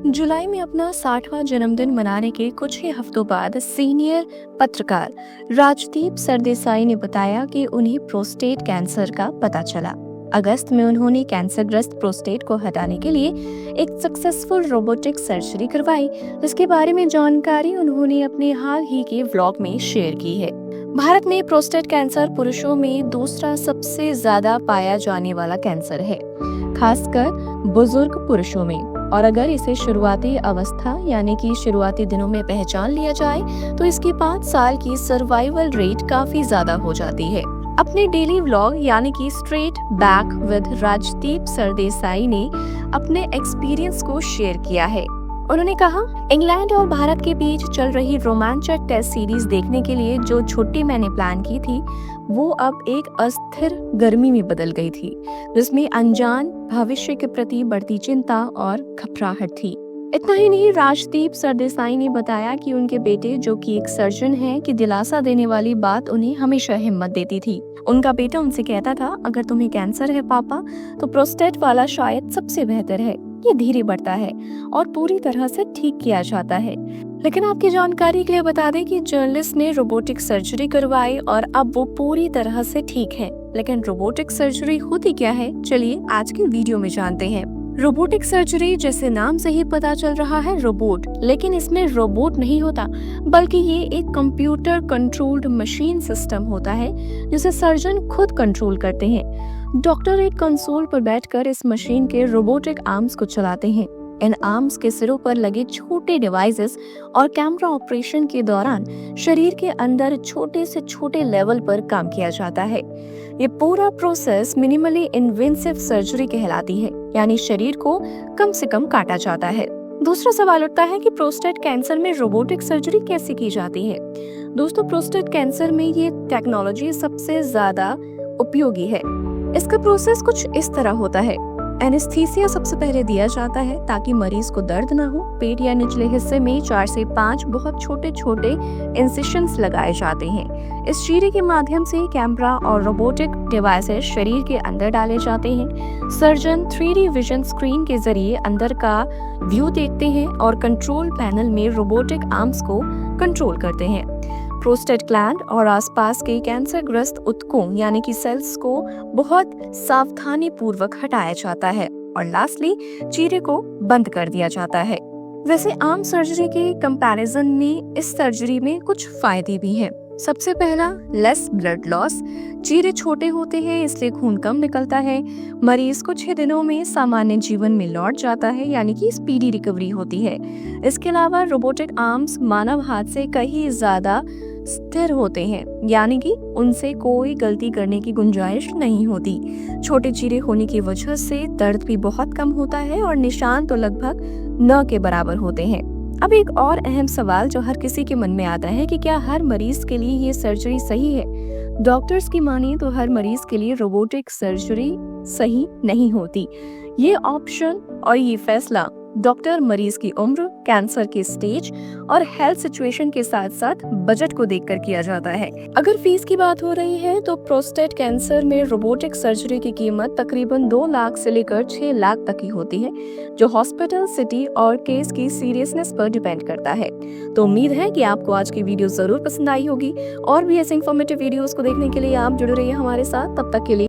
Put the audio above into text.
जुलाई में अपना 60वां जन्मदिन मनाने के कुछ ही हफ्तों बाद सीनियर पत्रकार राजदीप सरदेसाई ने बताया कि उन्हें प्रोस्टेट कैंसर का पता चला। अगस्त में उन्होंने कैंसरग्रस्त प्रोस्टेट को हटाने के लिए एक सक्सेसफुल रोबोटिक सर्जरी करवाई, जिसके बारे में जानकारी उन्होंने अपने हाल ही के व्लॉग में शेयर की है। भारत में प्रोस्टेट कैंसर पुरुषों में दूसरा सबसे ज्यादा पाया जाने वाला कैंसर है, खासकर बुजुर्ग पुरुषों में। और अगर इसे शुरुआती अवस्था यानी कि शुरुआती दिनों में पहचान लिया जाए तो इसकी 5 साल की सर्वाइवल रेट काफी ज्यादा हो जाती है। अपने डेली व्लॉग यानी कि straight back with Rajdeep Sardesai ने अपने एक्सपीरियंस को शेयर किया है। उन्होंने कहा, इंग्लैंड और भारत के बीच चल रही रोमांचक टेस्ट सीरीज देखने के लिए जो छुट्टी मैंने प्लान की थी वो अब एक अस्थिर गर्मी में बदल गई थी, जिसमें अनजान भविष्य के प्रति बढ़ती चिंता और घबराहट थी। इतना ही नहीं, राजदीप सरदेसाई ने बताया कि उनके बेटे, जो कि एक सर्जन हैं, की दिलासा देने वाली बात उन्हें हमेशा हिम्मत देती थी। उनका बेटा उनसे कहता था, अगर तुम्हें कैंसर है पापा, तो प्रोस्टेट वाला शायद सबसे बेहतर है। ये धीरे बढ़ता है और पूरी तरह से ठीक किया जाता है। लेकिन आपकी जानकारी के लिए बता दें कि जर्नलिस्ट ने रोबोटिक सर्जरी करवाई और अब वो पूरी तरह से ठीक है। लेकिन रोबोटिक सर्जरी होती क्या है, चलिए आज की वीडियो में जानते हैं। रोबोटिक सर्जरी, जैसे नाम से ही पता चल रहा है, रोबोट, लेकिन इसमें रोबोट नहीं होता, बल्कि ये एक कंप्यूटर कंट्रोल्ड मशीन सिस्टम होता है जिसे सर्जन खुद कंट्रोल करते हैं। डॉक्टर एक कंसोल पर बैठकर इस मशीन के रोबोटिक आर्म्स को चलाते हैं। इन आर्म्स के सिरों पर लगे छोटे डिवाइसेस और कैमरा ऑपरेशन के दौरान शरीर के अंदर छोटे से छोटे लेवल पर काम किया जाता है। ये पूरा प्रोसेस मिनिमली इन्वेसिव सर्जरी कहलाती है, यानी शरीर को कम से कम काटा जाता है। दूसरा सवाल उठता है कि प्रोस्टेट कैंसर में रोबोटिक सर्जरी कैसे की जाती है। दोस्तों, प्रोस्टेट कैंसर में ये टेक्नोलॉजी सबसे ज्यादा उपयोगी है। इसका प्रोसेस कुछ इस तरह होता है। एनेस्थीसिया सबसे पहले दिया जाता है ताकि मरीज को दर्द ना हो। पेट या निचले हिस्से में 4 से 5 बहुत छोटे छोटे इंसिशंस लगाए जाते हैं। इस चीरे के माध्यम से कैमरा और रोबोटिक डिवाइसेस शरीर के अंदर डाले जाते हैं। सर्जन 3D विजन स्क्रीन के जरिए अंदर का व्यू देखते हैं और कंट्रोल पैनल में रोबोटिक आर्म्स को कंट्रोल करते हैं। प्रोस्टेट ग्लैंड और आसपास के कैंसरग्रस्त ऊतकों यानी कि सेल्स को बहुत सावधानी पूर्वक हटाया जाता है और लास्टली चीरे को बंद कर दिया जाता है। वैसे आम सर्जरी के कंपैरिजन में इस सर्जरी में कुछ फायदे भी हैं। सबसे पहला, लेस ब्लड लॉस। चीरे छोटे होते हैं इसलिए खून कम निकलता है। मरीज कुछ ही दिनों में सामान्य जीवन में लौट जाता है, यानी कि स्पीडी रिकवरी होती है। इसके अलावा रोबोटिक आर्म्स मानव हाथ से कहीं ज्यादा स्थिर होते हैं, यानी कि उनसे कोई गलती करने की गुंजाइश नहीं होती। छोटे चीरे होने की वजह से दर्द भी बहुत कम होता है और निशान तो लगभग न के बराबर होते हैं। अब एक और अहम सवाल जो हर किसी के मन में आता है कि क्या हर मरीज के लिए ये सर्जरी सही है। डॉक्टर्स की माने तो हर मरीज के लिए रोबोटिक सर्जरी सही नहीं होती। ये ऑप्शन और ये फैसला डॉक्टर मरीज की उम्र, कैंसर के स्टेज और हेल्थ सिचुएशन के साथ साथ बजट को देखकर किया जाता है। अगर फीस की बात हो रही है तो प्रोस्टेट कैंसर में रोबोटिक सर्जरी की कीमत तकरीबन 2 लाख से लेकर 6 लाख तक की होती है, जो हॉस्पिटल, सिटी और केस की सीरियसनेस पर डिपेंड करता है। तो उम्मीद है कि आपको आज की वीडियो जरूर पसंद आई होगी और भी ऐसे इंफॉर्मेटिव वीडियोस को देखने के लिए आप जुड़े रहिए हमारे साथ। तब तक के लिए